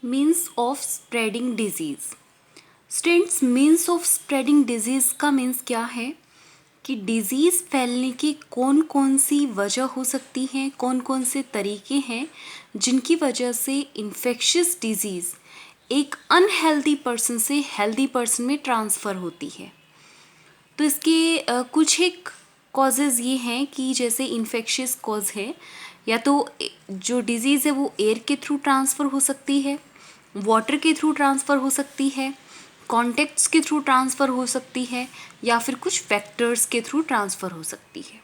Means of spreading disease. Students, means of spreading disease का means क्या है कि डिजीज़ फैलने की कौन कौन सी वजह हो सकती हैं, कौन कौन से तरीके हैं जिनकी वजह से इन्फेक्शियस डिजीज़ एक अनहेल्दी पर्सन से हेल्दी पर्सन में ट्रांसफ़र होती है। तो इसके कुछ एक कॉजेज़ ये हैं कि जैसे इन्फेक्शियस कॉज है, या तो जो डिज़ीज़ है वो एयर के थ्रू ट्रांसफ़र हो सकती है, वाटर के थ्रू ट्रांसफ़र हो सकती है, कॉन्टैक्ट्स के थ्रू ट्रांसफ़र हो सकती है, या फिर कुछ फैक्टर्स के थ्रू ट्रांसफ़र हो सकती है।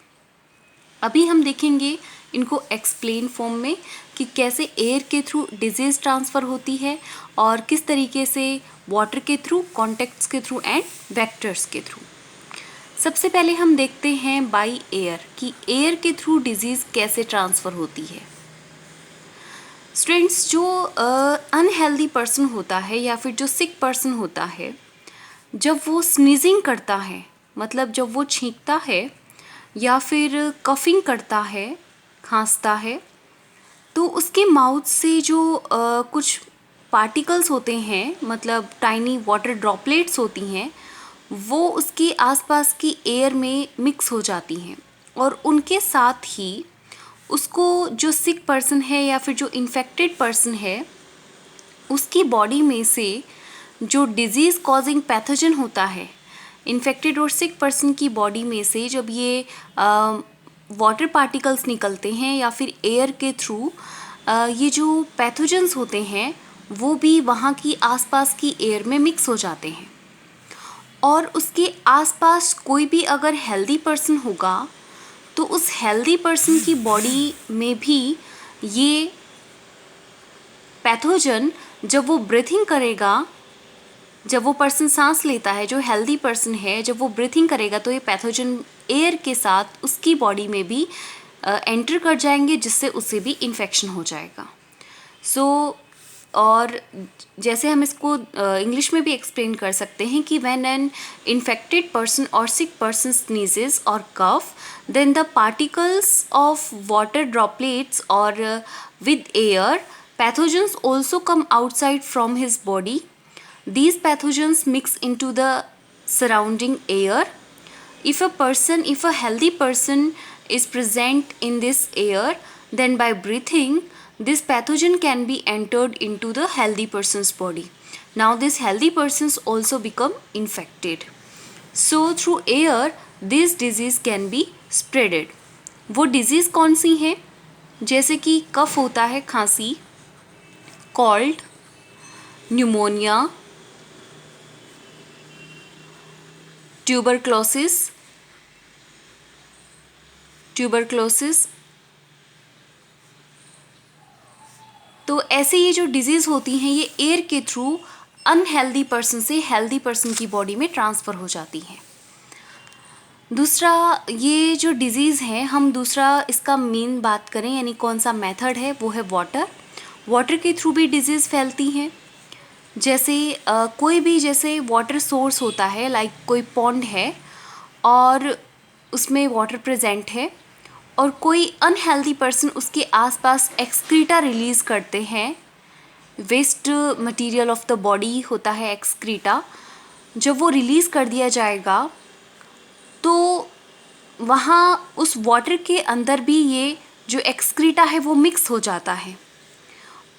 अभी हम देखेंगे इनको एक्सप्लेन फॉर्म में कि कैसे एयर के थ्रू डिजीज़ ट्रांसफ़र होती है और किस तरीके से वाटर के थ्रू, कॉन्टैक्ट्स के थ्रू एंड वेक्टर्स के थ्रू। सबसे पहले हम देखते हैं बाय एयर कि एयर के थ्रू डिजीज़ कैसे ट्रांसफ़र होती है। स्टूडेंट्स, जो अनहेल्दी पर्सन होता है या फिर जो सिक पर्सन होता है, जब वो स्नीजिंग करता है, मतलब जब वो छींकता है या फिर कफिंग करता है, खांसता है, तो उसके माउथ से जो कुछ पार्टिकल्स होते हैं, मतलब टाइनी वाटर ड्रॉपलेट्स होती हैं, वो उसके आसपास की एयर में मिक्स हो जाती हैं और उनके साथ ही उसको जो सिक पर्सन है या फिर जो इन्फेक्टेड पर्सन है उसकी बॉडी में से जो डिजीज़ कॉजिंग पैथोजन होता है, इन्फेक्टेड और सिक पर्सन की बॉडी में से जब ये वाटर पार्टिकल्स निकलते हैं या फिर एयर के थ्रू ये जो पैथोजन्स होते हैं वो भी वहाँ की आसपास की एयर में मिक्स हो जाते हैं। और उसके आसपास कोई भी अगर हेल्दी पर्सन होगा तो उस हेल्दी पर्सन की बॉडी में भी ये पैथोजन, जब वो ब्रीथिंग करेगा, जब वो पर्सन सांस लेता है, जो हेल्दी पर्सन है, जब वो ब्रीथिंग करेगा तो ये पैथोजन एयर के साथ उसकी बॉडी में भी एंटर कर जाएंगे, जिससे उसे भी इन्फेक्शन हो जाएगा। और जैसे हम इसको इंग्लिश में भी एक्सप्लेन कर सकते हैं कि व्हेन एन इन्फेक्टेड पर्सन और सिक पर्सन स्नीजेस और कफ, then the particles of water droplets or with air pathogens also come outside from his body. These pathogens mix into the surrounding air. If a healthy person is present in this air, then by breathing this pathogen can be entered into the healthy person's body. Now this healthy persons also become infected. So through air this disease can be spreaded. वो disease कौन सी हैं? जैसे कि कफ होता है, खांसी, called, pneumonia, tuberculosis, तो ऐसे ये जो डिजीज़ होती हैं ये एयर के थ्रू अनहेल्दी पर्सन से हेल्दी पर्सन की बॉडी में ट्रांसफ़र हो जाती हैं। दूसरा, ये जो डिज़ीज़ है, हम दूसरा इसका मेन बात करें यानी कौन सा मेथड है, वो है वाटर के थ्रू भी डिज़ीज़ फैलती हैं। जैसे कोई भी जैसे वाटर सोर्स होता है, लाइक कोई पॉन्ड है और उसमें वाटर प्रेजेंट है और कोई अनहेल्दी पर्सन उसके आसपास एक्सक्रीटा रिलीज़ करते हैं, waste material of the body होता है एक्सक्रीटा, जब वो रिलीज़ कर दिया जाएगा तो वहाँ उस वाटर के अंदर भी ये जो एक्सक्रीटा है वो मिक्स हो जाता है।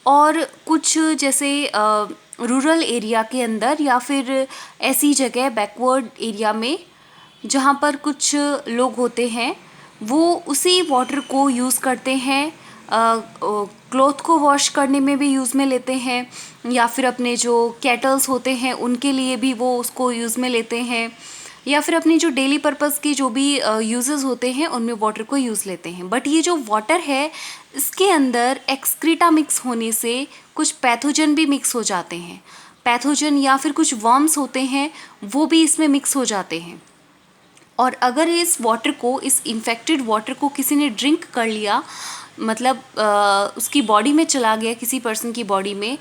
और कुछ जैसे रूरल एरिया के अंदर या फिर ऐसी जगह बैकवर्ड एरिया में जहाँ पर कुछ लोग होते हैं, वो उसी वाटर को यूज़ करते हैं, क्लॉथ को वॉश करने में भी यूज़ में लेते हैं, या फिर अपने जो कैटल्स होते हैं उनके लिए भी वो उसको यूज़ में लेते हैं, या फिर अपनी जो डेली पर्पज़ की जो भी यूजेस होते हैं उनमें वाटर को यूज़ लेते हैं। बट ये जो वाटर है इसके अंदर एक्सक्रीटा मिक्स होने से कुछ पैथोजन भी मिक्स हो जाते हैं, पैथोजन या फिर कुछ वर्म्स होते हैं वो भी इसमें मिक्स हो जाते हैं। और अगर इस वाटर को, इस इन्फेक्टेड वाटर को किसी ने ड्रिंक कर लिया, मतलब उसकी बॉडी में चला गया, किसी पर्सन की बॉडी में,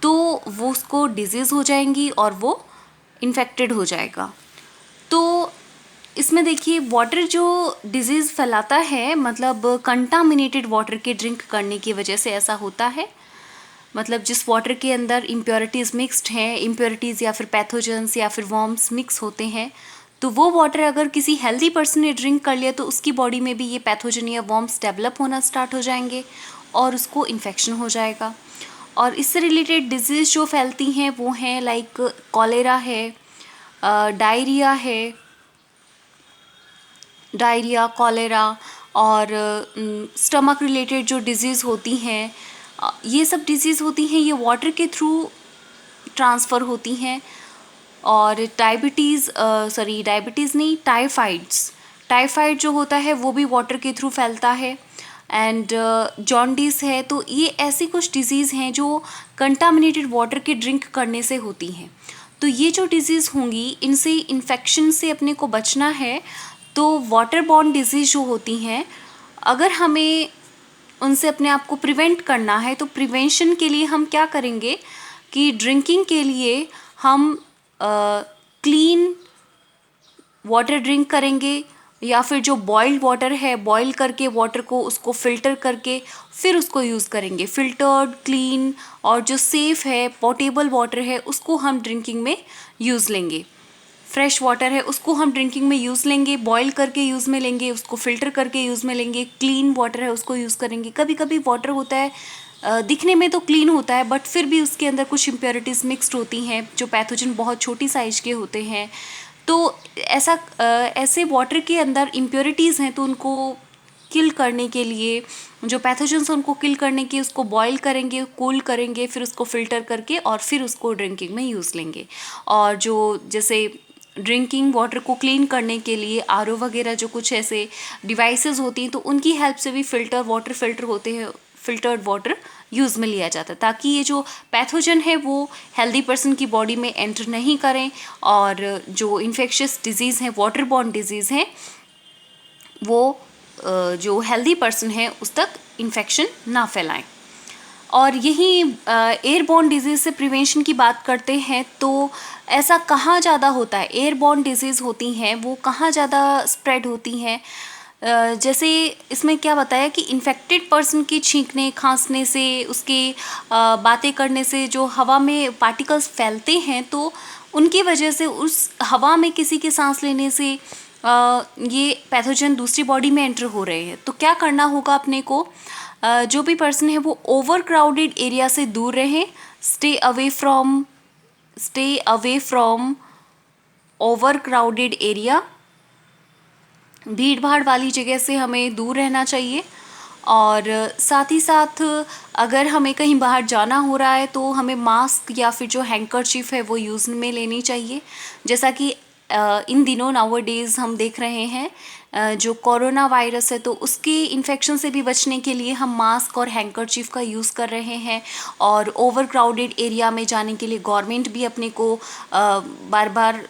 तो वो उसको डिजीज़ हो जाएंगी और वो इन्फेक्टेड हो जाएगा। तो इसमें देखिए वाटर जो डिजीज़ फैलाता है, मतलब कंटामिनेटेड वाटर के ड्रिंक करने की वजह से ऐसा होता है। मतलब जिस वाटर के अंदर इम्प्योरिटीज़ मिक्स्ड हैं, इम्प्योरिटीज़ या फिर पैथोजेंस या फिर वॉर्म्स मिक्स होते हैं, तो वो वाटर अगर किसी हेल्दी पर्सन ने ड्रिंक कर लिया तो उसकी बॉडी में भी ये पैथोजन या वॉर्म्स डेवलप होना स्टार्ट हो जाएंगे और उसको इन्फेक्शन हो जाएगा। और इससे रिलेटेड डिजीज़ जो फैलती हैं वो हैं लाइक कॉलेरा है, डायरिया, कॉलेरा और स्टमक रिलेटेड जो डिजीज़ होती हैं, ये सब डिजीज़ होती हैं, ये वाटर के थ्रू ट्रांसफ़र होती हैं। और डायबिटीज़ नहीं, टाइफाइड जो होता है वो भी वाटर के थ्रू फैलता है। एंड जॉन्डिस है। तो ये ऐसी कुछ डिजीज़ हैं जो कंटामिनेटेड वाटर के ड्रिंक करने से होती हैं। तो ये जो डिजीज़ होंगी, इनसे इन्फेक्शन से अपने को बचना है। तो वाटर बॉर्न डिजीज़ जो होती हैं, अगर हमें उनसे अपने आप को प्रिवेंट करना है तो प्रिवेंशन के लिए हम क्या करेंगे कि ड्रिंकिंग के लिए हम क्लीन वाटर ड्रिंक करेंगे, या फिर जो बॉइल्ड वाटर है, बॉईल करके वाटर को उसको फ़िल्टर करके फिर उसको यूज़ करेंगे। फ़िल्टर्ड, क्लीन और जो सेफ़ है, पोर्टेबल वाटर है, उसको हम ड्रिंकिंग में यूज़ लेंगे। फ्रेश वाटर है उसको हम ड्रिंकिंग में यूज़ लेंगे, बॉईल करके यूज़ में लेंगे, उसको फ़िल्टर करके यूज़ में लेंगे। क्लीन वाटर है उसको यूज़ करेंगे। कभी कभी वाटर होता है दिखने में तो क्लीन होता है बट फिर भी उसके अंदर कुछ इम्प्योरिटीज़ मिक्स्ड होती हैं, जो पैथोजन बहुत छोटी साइज़ के होते हैं। तो ऐसे वाटर के अंदर इम्प्योरिटीज़ हैं, तो उनको किल करने के लिए, जो पैथोजेंस उनको किल करने के, उसको बॉईल करेंगे, कूल करेंगे, फिर उसको फ़िल्टर करके और फिर उसको ड्रिंकिंग में यूज़ लेंगे। और जो जैसे ड्रिंकिंग वाटर को क्लीन करने के लिए आरओ वगैरह जो कुछ ऐसे डिवाइसेस होती हैं, तो उनकी हेल्प से भी फिल्टर होते हैं, फिल्टर्ड वाटर यूज़ में लिया जाता है, ताकि ये जो पैथोजन है वो हेल्दी पर्सन की बॉडी में एंटर नहीं करें और जो इन्फेक्शियस डिजीज़ हैं, वाटर बॉर्न डिजीज़ हैं, वो जो हेल्दी पर्सन है उस तक इन्फेक्शन ना फैलाएं। और यही एयरबॉर्न डिजीज़ से प्रिवेंशन की बात करते हैं, तो ऐसा कहाँ ज़्यादा होता है, एयरबॉर्न डिजीज़ होती हैं वो कहाँ ज़्यादा स्प्रेड होती हैं। जैसे इसमें क्या बताया कि इन्फेक्टेड पर्सन के छींकने, खांसने से, उसके बातें करने से जो हवा में पार्टिकल्स फैलते हैं, तो उनकी वजह से उस हवा में किसी के सांस लेने से ये पैथोजन दूसरी बॉडी में एंटर हो रहे हैं। तो क्या करना होगा अपने को, जो भी पर्सन है वो ओवर क्राउडेड एरिया से दूर रहें, stay away from over crowded area, भीड़ भाड़ वाली जगह से हमें दूर रहना चाहिए। और साथ ही साथ अगर हमें कहीं बाहर जाना हो रहा है तो हमें मास्क या फिर जो हैंकरचीफ है वो यूज़ में लेनी चाहिए। जैसा कि इन दिनों नाउअडेज़ हम देख रहे हैं जो कोरोना वायरस है, तो उसके इन्फेक्शन से भी बचने के लिए हम मास्क और हैंकरचीफ का यूज़ कर रहे हैं। और ओवर क्राउडेड एरिया में जाने के लिए गवर्नमेंट भी अपने को बार बार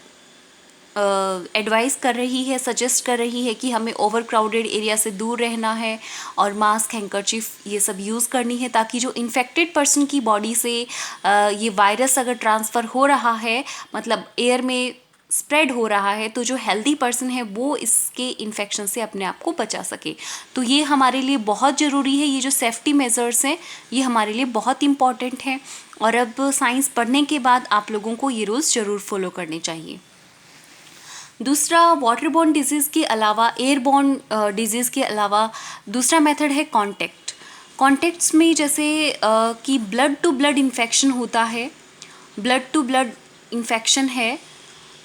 एडवाइस कर रही है, सजेस्ट कर रही है कि हमें ओवर क्राउडेड एरिया से दूर रहना है और मास्क, हैंकरचीफ ये सब यूज़ करनी है, ताकि जो इन्फेक्टेड पर्सन की बॉडी से ये वायरस अगर ट्रांसफ़र हो रहा है, मतलब एयर में स्प्रेड हो रहा है, तो जो हेल्दी पर्सन है वो इसके इन्फेक्शन से अपने आप को बचा सके। तो ये हमारे लिए बहुत ज़रूरी है। ये जो सेफ्टी मेजर्स हैं ये हमारे लिए बहुत इम्पॉर्टेंट हैं, और अब साइंस पढ़ने के बाद आप लोगों को ये रूल्स ज़रूर फॉलो करने चाहिए। दूसरा, वाटरबॉर्न डिजीज़ के अलावा, एयरबॉर्न डिजीज़ के अलावा दूसरा मेथड है कॉन्टैक्ट्स में, जैसे कि ब्लड टू ब्लड इन्फेक्शन होता है। ब्लड टू ब्लड इन्फेक्शन है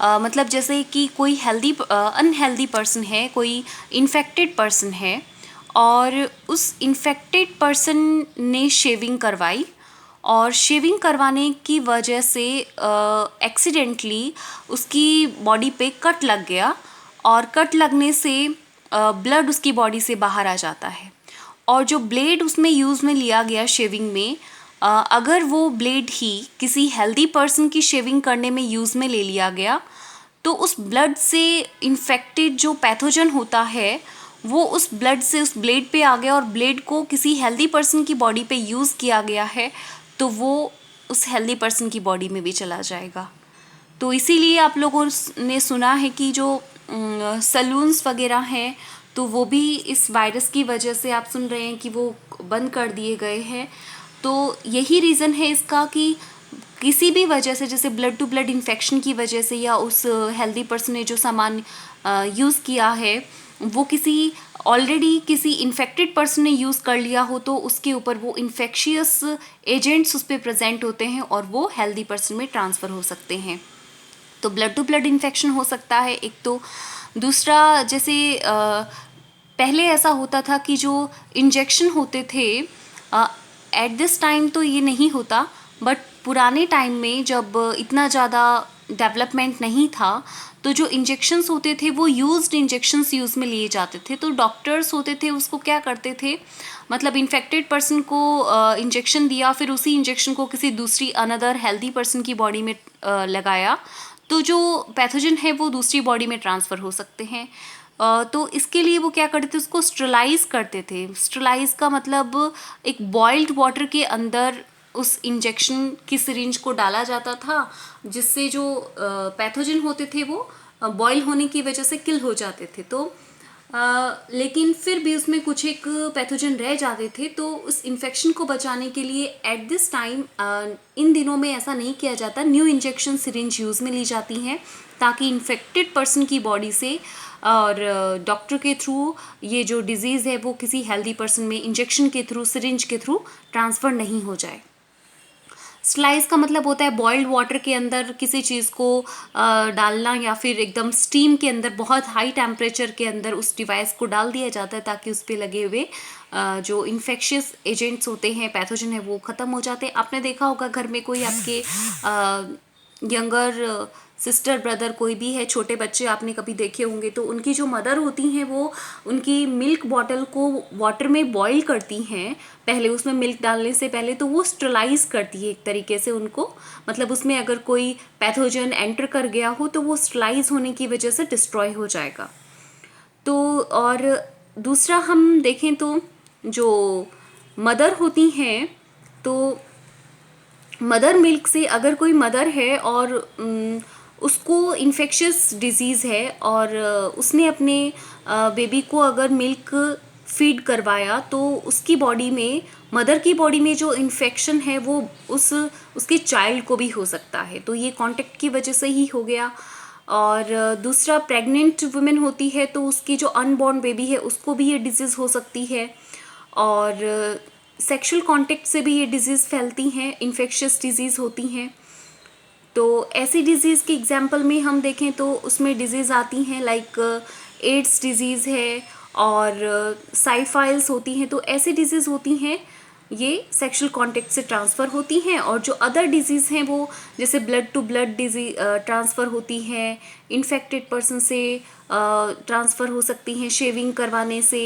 मतलब जैसे कि कोई अनहेल्दी पर्सन है, कोई इन्फेक्टेड पर्सन है, और उस इन्फेक्टेड पर्सन ने शेविंग करवाई, और शेविंग करवाने की वजह से एक्सीडेंटली उसकी बॉडी पे कट लग गया, और कट लगने से ब्लड उसकी बॉडी से बाहर आ जाता है। और जो ब्लेड उसमें यूज़ में लिया गया शेविंग में, अगर वो ब्लेड ही किसी हेल्दी पर्सन की शेविंग करने में यूज़ में ले लिया गया, तो उस ब्लड से इन्फेक्टेड जो पैथोजन होता है वो उस ब्लड से उस ब्लेड पे आ गया, और ब्लेड को किसी हेल्दी पर्सन की बॉडी पे यूज़ किया गया है, तो वो उस हेल्दी पर्सन की बॉडी में भी चला जाएगा। तो इसीलिए आप लोगों ने सुना है कि जो सलून्स वगैरह हैं, तो वो भी इस वायरस की वजह से आप सुन रहे हैं कि वो बंद कर दिए गए हैं। तो यही रीज़न है इसका कि किसी भी वजह से, जैसे ब्लड टू ब्लड इन्फेक्शन की वजह से, या उस हेल्दी पर्सन ने जो सामान यूज़ किया है वो किसी ऑलरेडी किसी इन्फेक्टेड पर्सन ने यूज़ कर लिया हो, तो उसके ऊपर वो इन्फेक्शियस एजेंट्स उस पर प्रेजेंट होते हैं और वो हेल्दी पर्सन में ट्रांसफ़र हो सकते हैं। तो ब्लड टू ब्लड इन्फेक्शन हो सकता है एक तो। दूसरा, जैसे पहले ऐसा होता था कि जो इंजेक्शन होते थे, एट दिस टाइम तो ये नहीं होता, बट पुराने टाइम में जब इतना ज़्यादा डेवलपमेंट नहीं था, तो जो इंजेक्शन्स होते थे वो यूज्ड इंजेक्शन्स यूज़ में लिए जाते थे। तो डॉक्टर्स होते थे उसको क्या करते थे, मतलब इन्फेक्टेड पर्सन को इंजेक्शन दिया, फिर उसी इंजेक्शन को किसी दूसरी अनदर हेल्दी पर्सन की बॉडी में लगाया, तो जो पैथोजन है वो दूसरी बॉडी में ट्रांसफ़र हो सकते हैं। तो इसके लिए वो क्या करते थे, उसको स्टरलाइज करते थे। स्टरलाइज का मतलब एक बॉइल्ड वाटर के अंदर उस इंजेक्शन की सिरिंज को डाला जाता था, जिससे जो पैथोजन होते थे वो बॉयल होने की वजह से किल हो जाते थे। तो लेकिन फिर भी उसमें कुछ एक पैथोजन रह जाते थे, तो उस इन्फेक्शन को बचाने के लिए एट दिस टाइम इन दिनों में ऐसा नहीं किया जाता, न्यू इंजेक्शन सिरिंज यूज़ में ली जाती हैं, ताकि इन्फेक्टेड पर्सन की बॉडी से और डॉक्टर के थ्रू ये जो डिज़ीज़ है वो किसी हेल्दी पर्सन में इंजेक्शन के थ्रू, सिरिंज के थ्रू ट्रांसफ़र नहीं हो जाए। स्लाइस का मतलब होता है बॉइल्ड वाटर के अंदर किसी चीज़ को डालना, या फिर एकदम स्टीम के अंदर बहुत हाई टेम्परेचर के अंदर उस डिवाइस को डाल दिया जाता है, ताकि उस पर लगे हुए जो इन्फेक्शियस एजेंट्स होते हैं, पैथोजन है, वो ख़त्म हो जाते हैं। आपने देखा होगा घर में कोई आपके यंगर सिस्टर ब्रदर कोई भी है, छोटे बच्चे आपने कभी देखे होंगे, तो उनकी जो मदर होती हैं वो उनकी मिल्क बॉटल को वाटर में बॉईल करती हैं पहले, उसमें मिल्क डालने से पहले, तो वो स्टरलाइज करती है एक तरीके से उनको, मतलब उसमें अगर कोई पैथोजन एंटर कर गया हो तो वो स्टरलाइज होने की वजह से डिस्ट्रॉय हो जाएगा। तो और दूसरा हम देखें तो जो मदर होती हैं, तो मदर मिल्क से अगर कोई मदर है और उसको इन्फेक्शियस डिजीज़ है और उसने अपने बेबी को अगर मिल्क फीड करवाया, तो उसकी बॉडी में, मदर की बॉडी में जो इन्फेक्शन है वो उसके चाइल्ड को भी हो सकता है। तो ये कांटेक्ट की वजह से ही हो गया। और दूसरा, प्रेग्नेंट वुमेन होती है तो उसकी जो अनबॉर्न बेबी है उसको भी ये डिजीज़ हो सकती है। और सेक्सुअल कांटेक्ट से भी ये डिजीज़ फैलती हैं, इन्फेक्शियस डिजीज़ होती हैं। तो ऐसी डिज़ीज़ के एग्जाम्पल में हम देखें तो उसमें डिज़ीज़ आती हैं लाइक एड्स डिज़ीज़ है और साइफाइल्स होती हैं। तो ऐसी डिज़ीज़ होती हैं, ये सेक्सुअल कांटेक्ट से ट्रांसफ़र होती हैं। और जो अदर डिज़ीज़ हैं वो जैसे blood to blood disease transfer होती हैं, इन्फेक्टेड पर्सन से ट्रांसफ़र हो सकती हैं, शेविंग करवाने से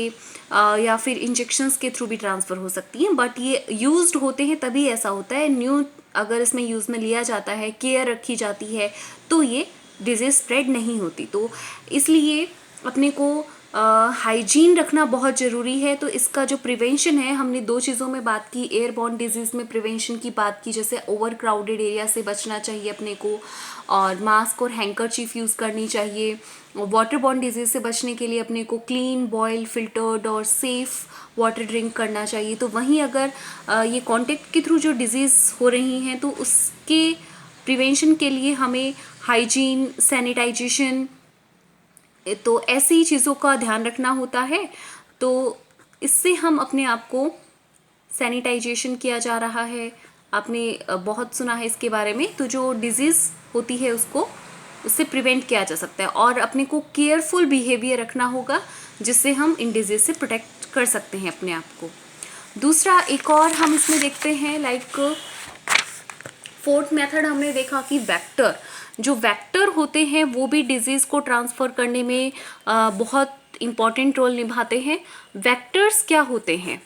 या फिर इंजेक्शंस के थ्रू भी ट्रांसफ़र हो सकती हैं। बट ये यूज्ड होते हैं तभी ऐसा होता है, न्यू अगर इसमें यूज़ में लिया जाता है, केयर रखी जाती है, तो ये डिजीज़ स्प्रेड नहीं होती। तो इसलिए अपने को हाइजीन रखना बहुत ज़रूरी है। तो इसका जो प्रिवेंशन है, हमने दो चीज़ों में बात की, एयरबॉर्न डिजीज़ में प्रिवेंशन की बात की, जैसे ओवर क्राउडेड एरिया से बचना चाहिए अपने को, और मास्क और हैंकरचीफ यूज़ करनी चाहिए। वाटर बॉर्न डिजीज़ से बचने के लिए अपने को क्लीन, बॉयल, फिल्टर्ड और सेफ़ वाटर ड्रिंक करना चाहिए। तो वहीं अगर ये कांटेक्ट के थ्रू जो डिजीज़ हो रही हैं, तो उसके प्रिवेंशन के लिए हमें हाइजीन, सैनिटाइजेशन, तो ऐसी चीज़ों का ध्यान रखना होता है। तो इससे हम अपने आप को, सैनिटाइजेशन किया जा रहा है, आपने बहुत सुना है इसके बारे में। तो जो डिजीज़ होती है उससे प्रिवेंट किया जा सकता है, और अपने को केयरफुल बिहेवियर रखना होगा, जिससे हम इन डिजीज़ से प्रोटेक्ट कर सकते हैं अपने आप को। दूसरा, एक और हम इसमें देखते हैं लाइक फोर्थ मेथड हमने देखा कि वेक्टर, जो वेक्टर होते हैं वो भी डिजीज़ को ट्रांसफ़र करने में बहुत इम्पॉर्टेंट रोल निभाते हैं। वेक्टर्स क्या होते हैं?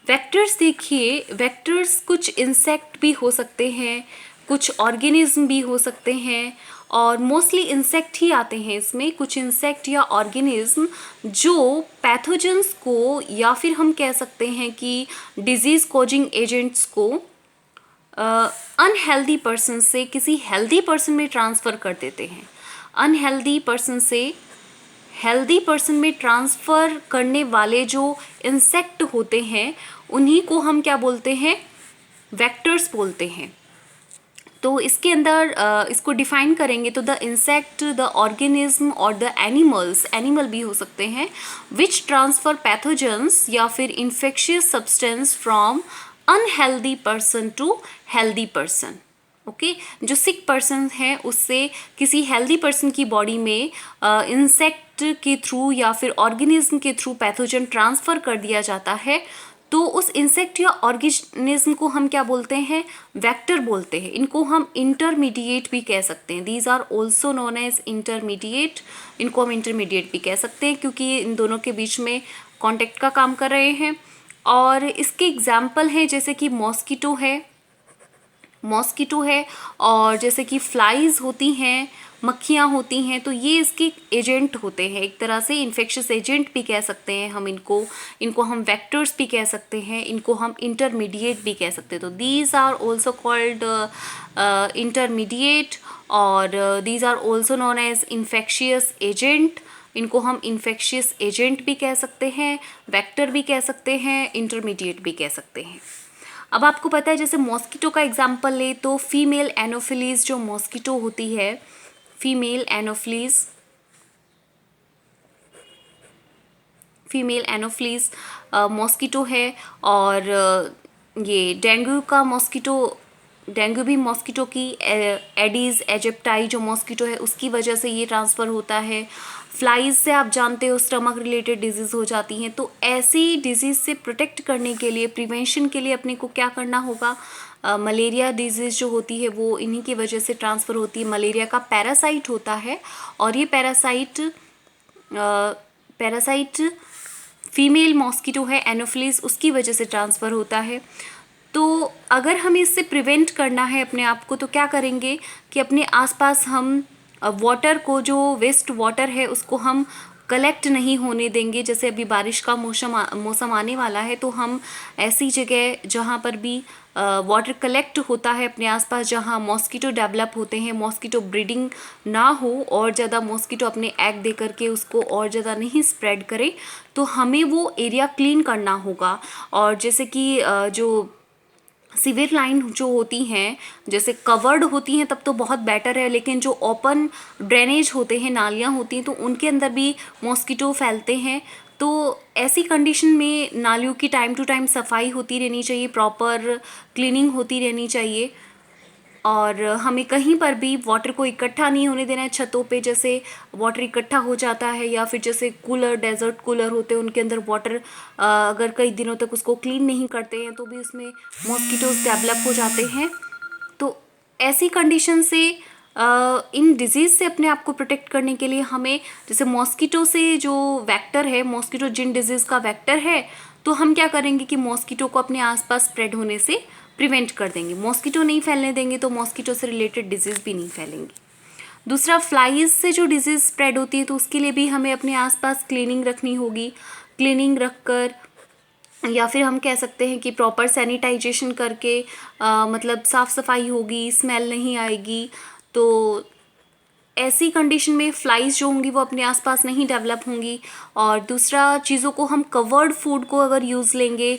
वेक्टर्स देखिए, वेक्टर्स कुछ इंसेक्ट भी हो सकते हैं, कुछ ऑर्गेनिज्म भी हो सकते हैं, और मोस्टली इंसेक्ट ही आते हैं इसमें। कुछ इंसेक्ट या ऑर्गेनिज्म जो पैथोजेंस को, या फिर हम कह सकते हैं कि डिजीज़ कॉजिंग एजेंट्स को अनहेल्दी पर्सन से किसी हेल्दी पर्सन में ट्रांसफ़र कर देते हैं। अनहेल्दी पर्सन से हेल्दी पर्सन में ट्रांसफ़र करने वाले जो इंसेक्ट होते हैं, उन्हीं को हम क्या बोलते हैं? वेक्टर्स बोलते हैं। तो इसके अंदर इसको डिफाइन करेंगे तो द इंसेक्ट, द ऑर्गेनिज्म और द एनिमल्स, एनिमल भी हो सकते हैं, विच ट्रांसफर पैथोजेंस या फिर infectious substance from unhealthy person to healthy person. Okay, जो सिक पर्सन है उससे किसी हेल्दी पर्सन की बॉडी में इंसेक्ट के थ्रू या फिर ऑर्गेनिज्म के थ्रू पैथोजन ट्रांसफ़र कर दिया जाता है, तो उस इंसेक्ट या ऑर्गेनिज्म को हम क्या बोलते हैं? वेक्टर बोलते हैं। इनको हम इंटरमीडिएट भी कह सकते हैं। These are also known as intermediate. इनको हम इंटरमीडिएट भी कह सकते हैं क्योंकि ये इन दोनों के बीच में कॉन्टेक्ट का काम कर रहे हैं। और इसके एग्जाम्पल हैं जैसे कि मॉस्किटो है और जैसे कि फ्लाइज होती हैं, मक्खियाँ होती हैं, तो ये इसके एजेंट होते हैं, एक तरह से इन्फेक्शियस एजेंट भी कह सकते हैं हम इनको हम वेक्टर्स भी कह सकते हैं, इनको हम इंटरमीडिएट भी कह सकते हैं। तो these are also called intermediate और these are also known as infectious agent. इनको हम इन्फेक्शियस एजेंट भी कह सकते हैं, वेक्टर भी कह सकते हैं, इंटरमीडिएट भी कह सकते हैं। अब आपको पता है जैसे मॉस्किटो का एग्जांपल ले तो फीमेल एनोफिलीज जो मॉस्किटो होती है, फीमेल एनोफिलीज मॉस्किटो है। और ये डेंगू भी मॉस्किटो की, एडीज एजिप्टाई जो मॉस्किटो है उसकी वजह से ये ट्रांसफ़र होता है। फ्लाइज से आप जानते हो स्टमक रिलेटेड डिजीज़ हो जाती हैं। तो ऐसी डिजीज़ से प्रोटेक्ट करने के लिए, प्रिवेंशन के लिए अपने को क्या करना होगा? मलेरिया डिजीज़ जो होती है वो इन्हीं की वजह से ट्रांसफ़र होती है। मलेरिया का पैरासाइट होता है और ये पैरासाइट फीमेल मॉस्किटो है एनोफिलीज, उसकी वजह से ट्रांसफ़र होता है। तो अगर हमें इससे प्रिवेंट करना है अपने आप को तो क्या करेंगे कि अपने आसपास हम वाटर को, जो वेस्ट वाटर है उसको हम कलेक्ट नहीं होने देंगे। जैसे अभी बारिश का मौसम आने वाला है तो हम ऐसी जगह जहाँ पर भी वाटर कलेक्ट होता है अपने आसपास, जहाँ मॉस्किटो डेवलप होते हैं, मॉस्किटो ब्रीडिंग ना हो और ज़्यादा मॉस्किटो अपने एग दे करके उसको और ज़्यादा नहीं स्प्रेड करे, तो हमें वो एरिया क्लीन करना होगा। और जैसे कि जो सीवर लाइन जो होती हैं, जैसे कवर्ड होती हैं तब तो बहुत बेटर है, लेकिन जो ओपन ड्रेनेज होते हैं, नालियाँ होती हैं, तो उनके अंदर भी मॉस्किटो फैलते हैं। तो ऐसी कंडीशन में नालियों की टाइम टू टाइम सफाई होती रहनी चाहिए, प्रॉपर क्लीनिंग होती रहनी चाहिए। और हमें कहीं पर भी वाटर को इकट्ठा नहीं होने देना है। छतों पे जैसे वाटर इकट्ठा हो जाता है या फिर जैसे कूलर, डेजर्ट कूलर होते हैं, उनके अंदर वाटर अगर कई दिनों तक उसको क्लीन नहीं करते हैं तो भी उसमें मॉस्किटोज डेवलप हो जाते हैं। तो ऐसी कंडीशन से इन डिजीज़ से अपने आप को प्रोटेक्ट करने के लिए हमें, जैसे मॉस्किटो से जो वेक्टर है, मॉस्किटो जिन डिजीज़ का वेक्टर है, तो हम क्या करेंगे कि मॉस्किटो को अपने आसपास स्प्रेड होने से प्रिवेंट कर देंगे। मॉस्किटो नहीं फैलने देंगे तो मॉस्किटो से रिलेटेड डिजीज़ भी नहीं फैलेंगी। दूसरा, फ्लाइज से जो डिजीज़ स्प्रेड होती है तो उसके लिए भी हमें अपने आसपास क्लीनिंग रखनी होगी। क्लीनिंग रखकर, या फिर हम कह सकते हैं कि प्रॉपर सैनिटाइजेशन करके, मतलब साफ़ सफाई होगी, स्मेल नहीं आएगी। तो ऐसी कंडीशन में फ्लाइज जो होंगी वो अपने आसपास नहीं डेवलप होंगी। और दूसरा, चीज़ों को हम कवर्ड फूड को अगर यूज़ लेंगे,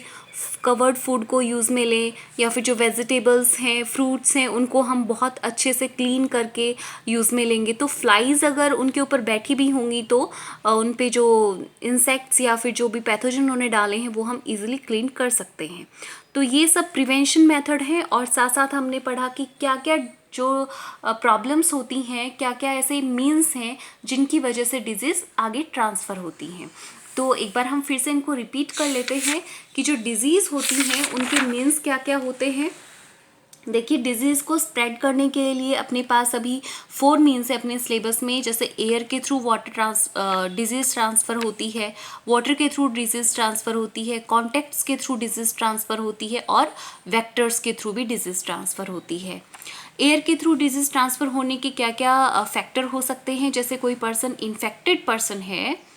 कवर्ड फूड को यूज़ में लें, या फिर जो वेजिटेबल्स हैं, फ्रूट्स हैं, उनको हम बहुत अच्छे से क्लीन करके यूज़ में लेंगे, तो फ्लाइज अगर उनके ऊपर बैठी भी होंगी तो उन पे जो इंसेक्ट्स या फिर जो भी पैथोजन उन्होंने डाले हैं वो हम इजीली क्लीन कर सकते हैं। तो ये सब प्रिवेंशन मेथड हैं। और साथ साथ हमने पढ़ा कि क्या क्या जो प्रॉब्लम्स होती हैं, क्या क्या ऐसे मीन्स हैं जिनकी वजह से डिजीज़ आगे ट्रांसफ़र होती हैं। तो एक बार हम फिर से इनको रिपीट कर लेते हैं कि जो डिजीज़ होती हैं उनके मीन्स क्या क्या होते हैं। देखिए, डिजीज़ को स्प्रेड करने के लिए अपने पास अभी 4 मीन्स है अपने सिलेबस में। जैसे एयर के थ्रू डिजीज़ ट्रांसफ़र होती है, वाटर के थ्रू डिजीज़ ट्रांसफ़र होती है, कॉन्टैक्ट्स के थ्रू डिजीज़ ट्रांसफ़र होती है और वेक्टर्स के थ्रू भी डिजीज़ ट्रांसफ़र होती है। एयर के थ्रू डिजीज़ ट्रांसफ़र होने के क्या क्या फैक्टर हो सकते हैं? जैसे कोई पर्सन इन्फेक्टेड पर्सन है,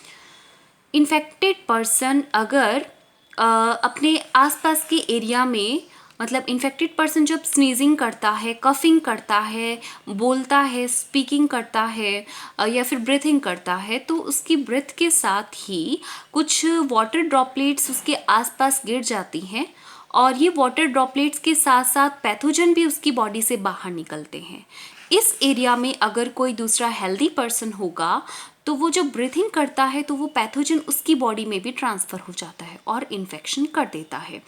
इन्फेक्टेड पर्सन अगर अपने आसपास के एरिया में, मतलब इन्फेक्टेड पर्सन जब स्नीजिंग करता है, कफिंग करता है, बोलता है, स्पीकिंग करता है या फिर ब्रीथिंग करता है, तो उसकी ब्रीथ के साथ ही कुछ वाटर ड्रॉपलेट्स उसके आसपास गिर जाती हैं और ये वाटर ड्रॉपलेट्स के साथ साथ पैथोजन भी उसकी बॉडी से बाहर निकलते हैं। इस एरिया में अगर कोई दूसरा हेल्दी पर्सन होगा तो वो जो ब्रीथिंग करता है तो वो पैथोजन उसकी बॉडी में भी ट्रांसफ़र हो जाता है और इन्फेक्शन कर देता है।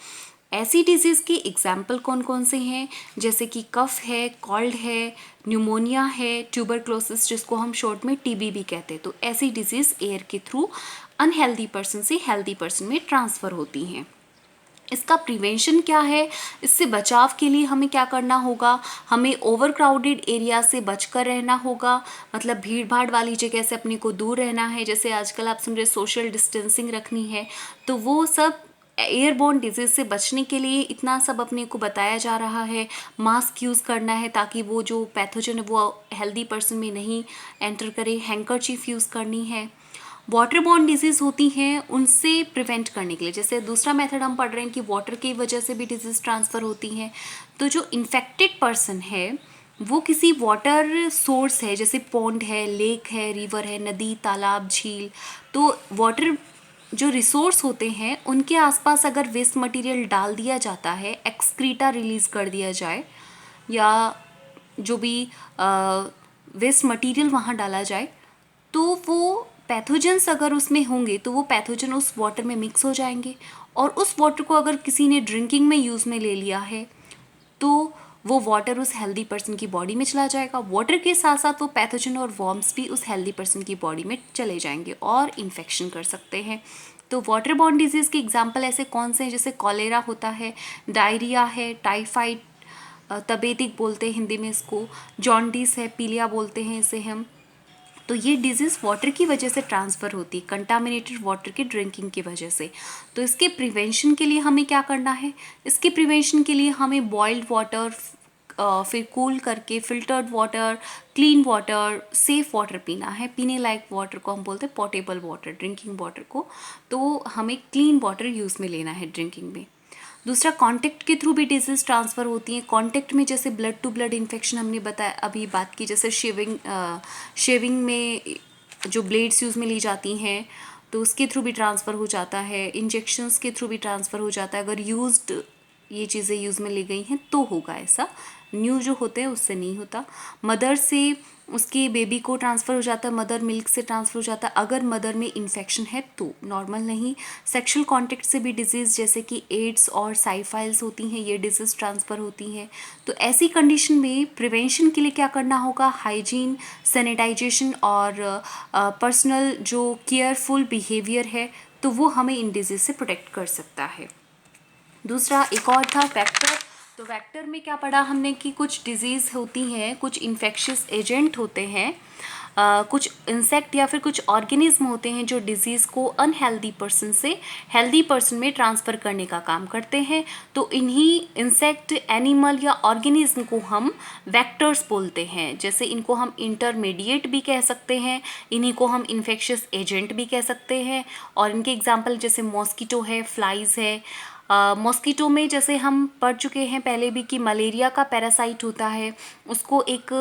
ऐसी डिजीज़ के एग्जाम्पल कौन कौन से हैं, जैसे कि कफ है, कॉल्ड है, न्यूमोनिया है, ट्यूबरक्लोसिस जिसको हम शॉर्ट में टीबी भी कहते हैं। तो ऐसी डिजीज़ एयर के थ्रू अनहेल्दी पर्सन से हेल्दी पर्सन में ट्रांसफ़र होती हैं। इसका प्रिवेंशन क्या है, इससे बचाव के लिए हमें क्या करना होगा, हमें ओवर क्राउडेड एरिया से बचकर रहना होगा, मतलब भीड़ भाड़ वाली जगह से अपने को दूर रहना है। जैसे आजकल आप सुन रहे सोशल डिस्टेंसिंग रखनी है, तो वो सब एयरबोर्न डिजीज़ से बचने के लिए इतना सब अपने को बताया जा रहा है। मास्क यूज़ करना है ताकि वो जो पैथोजन है वो हेल्दी पर्सन में नहीं एंटर करे। हैंकरचीफ यूज़ करनी है। वाटर बॉर्न डिजीज़ होती हैं उनसे प्रिवेंट करने के लिए, जैसे दूसरा मेथड हम पढ़ रहे हैं कि वाटर की वजह से भी डिजीज़ ट्रांसफ़र होती हैं। तो जो इन्फेक्टेड पर्सन है वो किसी वाटर सोर्स है, जैसे पॉन्ड है, लेक है, रिवर है, नदी, तालाब, झील, तो वाटर जो रिसोर्स होते हैं उनके आसपास अगर वेस्ट मटेरियल डाल दिया जाता है, एक्सक्रीटा रिलीज़ कर दिया जाए या जो भी वेस्ट मटेरियल वहाँ डाला जाए, तो वो पैथोजन्स अगर उसमें होंगे तो वो पैथोजन उस वाटर में मिक्स हो जाएंगे और उस वाटर को अगर किसी ने ड्रिंकिंग में यूज़ में ले लिया है तो वो वाटर उस हेल्दी पर्सन की बॉडी में चला जाएगा। वाटर के साथ साथ वो पैथोजन और वॉर्म्स भी उस हेल्दी पर्सन की बॉडी में चले जाएंगे और इन्फेक्शन कर सकते हैं। तो वाटर बॉर्न डिजीज़ के एग्जाम्पल ऐसे कौन से हैं, जैसे कॉलेरा होता है, डायरिया है, टाइफाइड तपेदिक बोलते हैं हिंदी में इसको, जॉन्डिस है, पीलिया बोलते हैं इसे हम। तो ये डिजीज़ वाटर की वजह से ट्रांसफ़र होती है, कंटामिनेटेड वाटर की ड्रिंकिंग की वजह से। तो इसके प्रिवेंशन के लिए हमें क्या करना है, इसके प्रिवेंशन के लिए हमें बॉइल्ड वाटर, फिर कूल करके filtered water, clean water, safe water पीना है। पीने लायक वाटर को हम बोलते हैं पोर्टेबल वाटर, ड्रिंकिंग वाटर को। तो हमें क्लीन वाटर यूज़ में लेना है ड्रिंकिंग में। दूसरा, कांटेक्ट के थ्रू भी डिजीज़ ट्रांसफ़र होती हैं। कांटेक्ट में जैसे ब्लड टू ब्लड इन्फेक्शन हमने बताया, अभी बात की, जैसे शेविंग में जो ब्लेड्स यूज़ में ली जाती हैं तो उसके थ्रू भी ट्रांसफ़र हो जाता है। इंजेक्शंस के थ्रू भी ट्रांसफ़र हो जाता है। अगर ये चीज़ें यूज़ में ली गई हैं तो होगा ऐसा, न्यू जो होते हैं उससे नहीं होता। मदर से उसके बेबी को ट्रांसफ़र हो जाता है, मदर मिल्क से ट्रांसफ़र हो जाता है अगर मदर में इन्फेक्शन है तो, नॉर्मल नहीं। सेक्सुअल कांटेक्ट से भी डिजीज़ जैसे कि एड्स और साइफाइल्स होती हैं, ये डिजीज़ ट्रांसफ़र होती हैं। तो ऐसी कंडीशन में प्रिवेंशन के लिए क्या करना होगा, हाइजीन, सैनिटाइजेशन और पर्सनल जो केयरफुल बिहेवियर है तो वो हमें इन डिजीज़ से प्रोटेक्ट कर सकता है। दूसरा एक और था वेक्टर। तो वेक्टर में क्या पढ़ा हमने कि कुछ डिजीज़ होती हैं, कुछ इन्फेक्शियस एजेंट होते हैं, कुछ इंसेक्ट या फिर कुछ ऑर्गेनिज्म होते हैं जो डिजीज़ को अनहेल्दी पर्सन से हेल्दी पर्सन में ट्रांसफ़र करने का काम करते हैं। तो इन्हीं इंसेक्ट, एनिमल या ऑर्गेनिज्म को हम वेक्टर्स बोलते हैं। जैसे इनको हम इंटरमीडिएट भी कह सकते हैं, इन्हीं को हम इन्फेक्शियस एजेंट भी कह सकते हैं। और इनके एग्जाम्पल जैसे मॉस्किटो है, फ्लाइज़ है। मॉस्किटो में जैसे हम पढ़ चुके हैं पहले भी कि मलेरिया का पैरासाइट होता है, उसको एक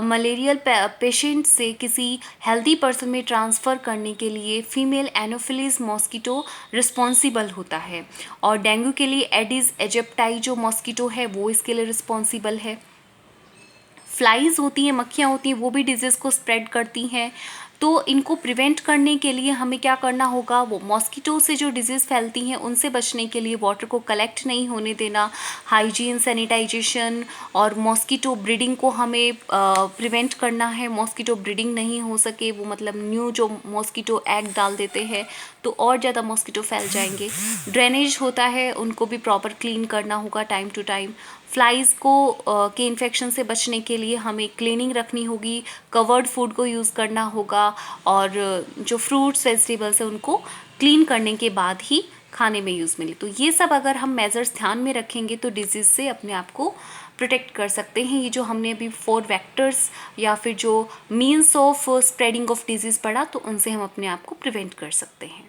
मलेरियल पेशेंट से किसी हेल्दी पर्सन में ट्रांसफ़र करने के लिए फीमेल एनोफिलीज मॉस्किटो रिस्पॉन्सिबल होता है। और डेंगू के लिए एडिस एजिप्टाई जो मॉस्किटो है वो इसके लिए रिस्पॉन्सिबल है। फ्लाइज़ होती हैं, मक्खियाँ होती हैं, वो भी डिजीज़ को स्प्रेड करती हैं। तो इनको प्रिवेंट करने के लिए हमें क्या करना होगा, वो मॉस्किटो से जो डिजीज़ फैलती हैं उनसे बचने के लिए वाटर को कलेक्ट नहीं होने देना, हाइजीन, सैनिटाइजेशन और मॉस्किटो ब्रीडिंग को हमें प्रिवेंट करना है। मॉस्किटो ब्रीडिंग नहीं हो सके, वो मतलब न्यू जो मॉस्किटो एग डाल देते हैं तो और ज़्यादा मॉस्किटो फैल जाएंगे। ड्रेनेज होता है, उनको भी प्रॉपर क्लीन करना होगा टाइम टू टाइम। फ्लाइज़ को के इन्फेक्शन से बचने के लिए हमें क्लीनिंग रखनी होगी, कवर्ड फूड को यूज़ करना होगा और जो फ्रूट्स वेजिटेबल्स हैं उनको क्लीन करने के बाद ही खाने में यूज़ मिले। तो ये सब अगर हम मेजर्स ध्यान में रखेंगे तो डिजीज़ से अपने आप को प्रोटेक्ट कर सकते हैं। ये जो हमने अभी 4 वेक्टर्स या फिर जो means of spreading of disease पढ़ा तो उनसे हम अपने आप को प्रिवेंट कर सकते हैं।